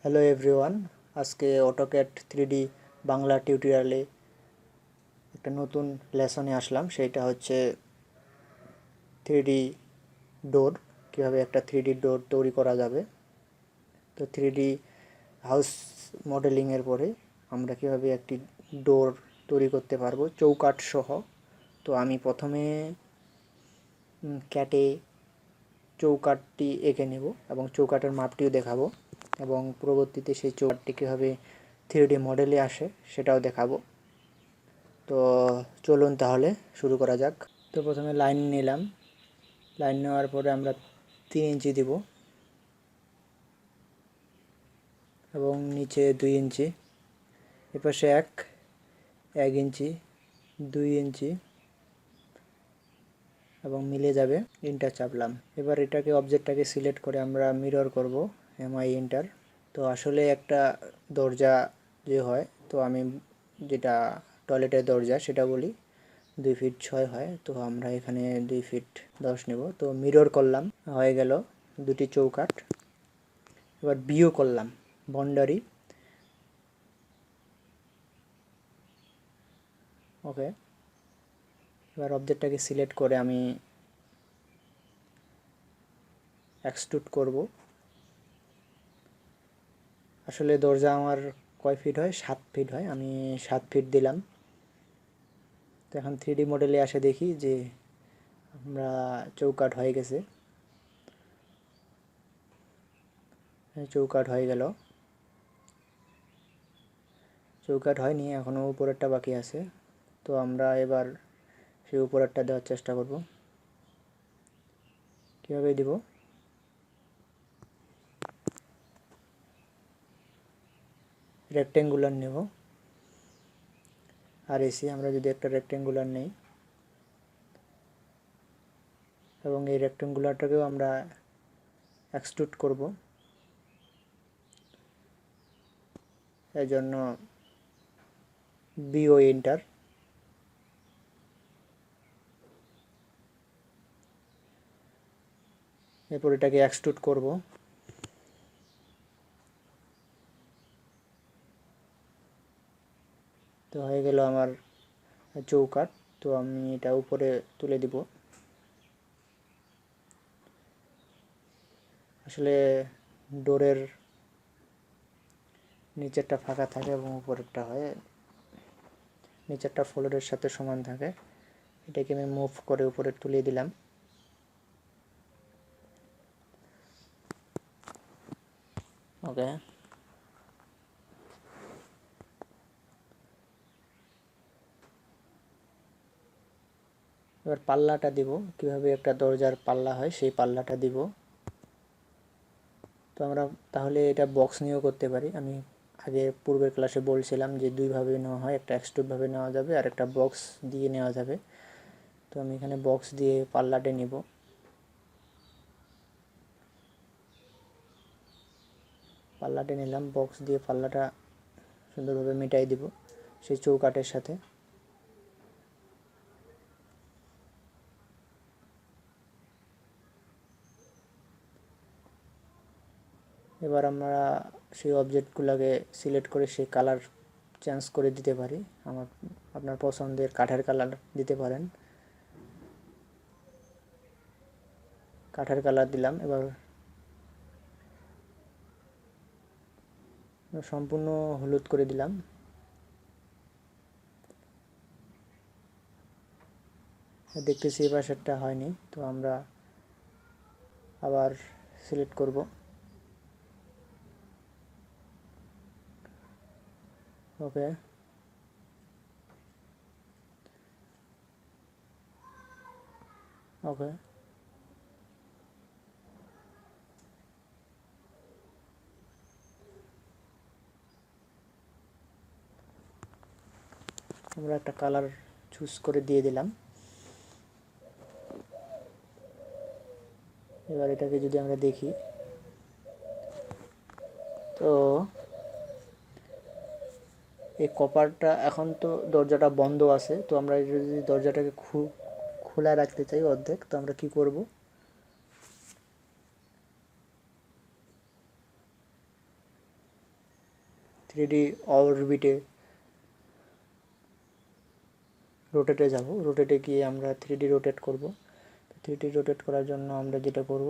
Hello everyone, আজকে AutoCAD 3D Bangla টিউটোরিয়ালে একটা নতুন লেসনে আসলাম। সেইটা হচ্ছে 3D ডোর, কীভাবে একটা 3D ডোর তৈরি করা যাবে। তো 3D হাউস মডেলিংয়ের পরে আমরা কীভাবে একটি ডোর তৈরি করতে পারবো চৌকাঠ সহ। তো আমি প্রথমে ক্যাটে চৌকাঠটি এঁকে নেব এবং চৌকাঠের মাপটিও দেখাবো, এবং পরবর্তীতে সেই চৌকাঠটি কীভাবে 3D মডেলে আসে সেটাও দেখাবো। তো চলুন তাহলে শুরু করা যাক। তো প্রথমে লাইন নিলাম, লাইন নেওয়ার পরে আমরা 3 ইঞ্চি দিব এবং নিচে 2 ইঞ্চি, এপাশে 1 ইঞ্চি, 2 ইঞ্চি এবং মিলে যাবে। ইন্টার চাপলাম। এবার এটাকে অবজেক্টটাকে সিলেক্ট করে আমরা মিরর করব, এমআই ইন্টার। তো আসলে একটা দরজা যে হয়, তো আমি যেটা টয়লেটের দরজা সেটা বলি 2 ফিট 6 হয়, তো আমরা এখানে 2 ফিট 10 নেব। তো মিরর করলাম, হয়ে গেল দুটি চৌকাঠ। এবার বিও করলাম, বাউন্ডারি। ওকে, এবার অবজেক্টটাকে সিলেক্ট করে আমি এক্সট্রুড করব। আসলে দরজা আমার কয় ফিট হয়? 7 ফিট হয়, আমি 7 ফিট দিলাম। তো এখন 3D মডেলে আসে দেখি যে আমরা চৌকাঠ হয়ে গেছে। চৌকাঠ হয়ে গেল, চৌকাঠ হয়নি, এখনও উপরেরটা বাকি আছে। তো আমরা এবার সেই উপরেরটা দেওয়ার চেষ্টা করব। কীভাবে দিব? রেক্টেঙ্গুলার নেব, আর এসি আমরা যদি একটা রেক্টেঙ্গুলার নেই এবং এই রেক্টেঙ্গুলারটাকেও আমরা এক্সট্রুড করব, এর জন্য বিও এন্টার। এরপর এটাকে এক্সট্রুড করব। তো হয়ে গেল আমার চৌকাঠ। তো আমি এটা উপরে তুলে দিব। আসলে ডোরের নিচেরটা ফাঁকা থাকে এবং উপরেরটা হয়, নিচেরটা ফ্লোরের সাথে সমান থাকে। এটাকে আমি মুভ করে উপরে তুলে দিলাম। ওকে, এবার পাল্লাটা দিব, কিভাবে একটা দরজার পাল্লা হয় সেই পাল্লাটা দিব। তো আমরা তাহলে এটা বক্স নিয়েও করতে পারি। আমি আগে পূর্বের ক্লাসে বলছিলাম যে দুইভাবে নেওয়া হয়, একটা এক্সট্রুডভাবে নেওয়া যাবে আর একটা বক্স দিয়ে নেওয়া যাবে। তো আমি এখানে বক্স দিয়ে পাল্লাটা নিব। পাল্লাটা নিলাম, বক্স দিয়ে পাল্লাটা সুন্দরভাবে মিটাই দিব সেই চৌকাঠের সাথে। এবার আমরা সেই অবজেক্টগুলোকে সিলেক্ট করে সেই কালার চেঞ্জ করে দিতে পারি। আপনার পছন্দের কাঠের কালার দিতে পারেন। কাঠের কালার দিলাম। এবার সম্পূর্ণ হলুদ করে দিলাম। দেখতেছি এই পাশেরটা হয়নি, তো আমরা আবার সিলেক্ট করব। ওকে, ওকে, আমরা একটা কালার চুজ করে দিয়ে দিলাম। এবার এটাকে যদি আমরা দেখি, তো এই কপারটা এখন তো দরজাটা বন্ধ আছে, তো আমরা যদি দরজাটাকে খোলা রাখতে চাই অর্ধেক, তো আমরা কি করব? 3D অরবিটে রোটেটে যাব। রোটেটে গিয়ে আমরা 3D রোটেট করব। 3D রোটেট করার জন্য আমরা যেটা করব,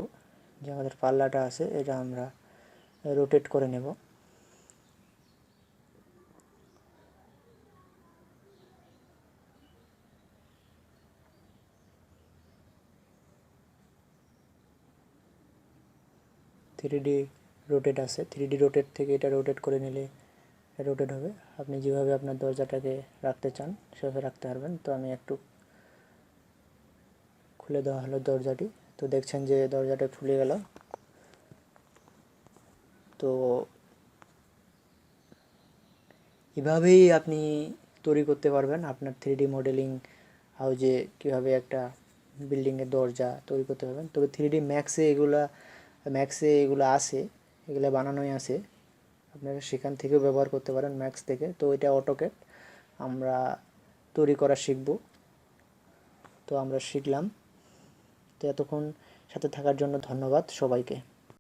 যে আমাদের পাল্লাটা আছে এটা আমরা রোটেট করে নেব। থ্রিডি রোটেট আছে, 3D রোটেট থেকে এটা রোটেট করে নিলে রোটেট হবে। আপনি যেভাবে আপনার দরজাটাকে রাখতে চান সেভাবে রাখতে পারবেন। তো আমি একটু খুলে দেওয়া হলো দরজাটি। তো দেখছেন যে দরজাটা খুলে গেল। তো এভাবেই আপনি তৈরি করতে পারবেন আপনার 3D মডেলিং হাউজে কীভাবে একটা বিল্ডিংয়ের দরজা তৈরি করতে পারবেন। তবে 3D ম্যাক্সে এগুলো আসে, এগুলো বানানোই আছে, আপনারা সেখান থেকেও ব্যবহার করতে পারেন ম্যাক্স থেকে। তো এটা অটোক্যাড আমরা তৈরি করা শিখব। তো আমরা শিখলাম। তো এতক্ষণ সাথে থাকার জন্য ধন্যবাদ সবাইকে।